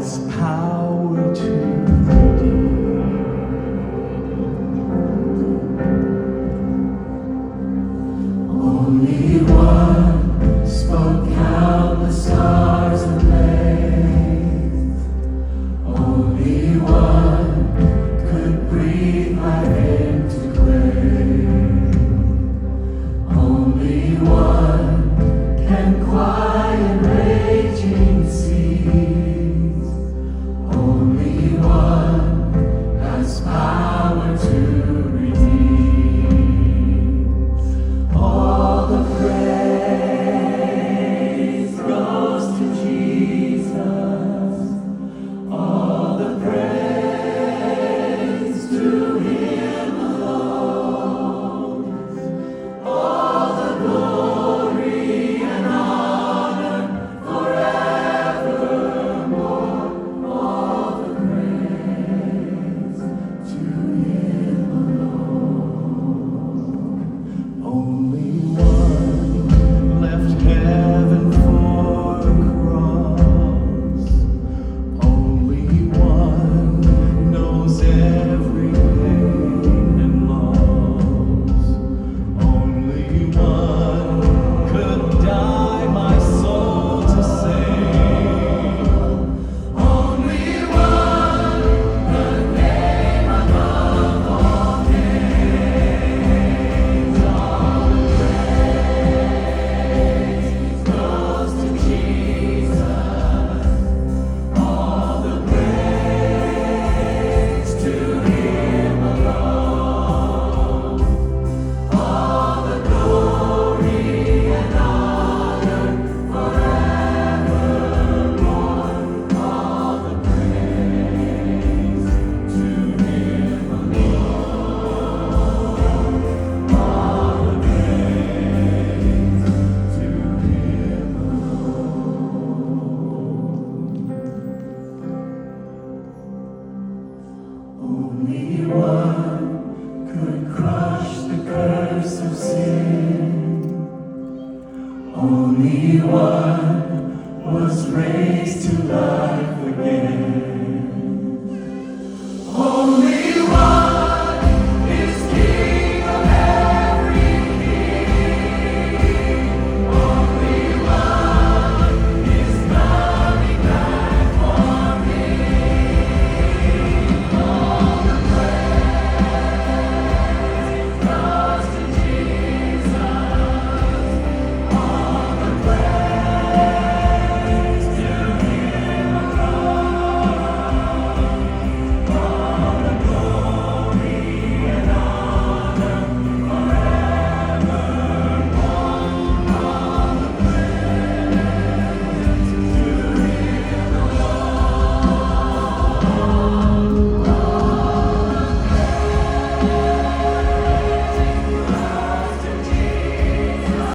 has power to redeem. Only one spoke countless stars ablaze. Only one could breathe life into clay. Only one can quiet raging seas. Only one has power to redeem. All the praise goes to Jesus. All the praise to Him alone. All the glory and honor forevermore. All the praise to Him alone. Only one left heaven for a cross. Only one knows every pain and loss. Only one could die my soul to save. Only one, the name above all names. All the praise goes to Jesus. All the praise to Him alone. All the glory and honor forevermore. All the praise to Him alone. All the praise to Him alone. Only one could crush the curse of sin. Only one was raised to life again. Only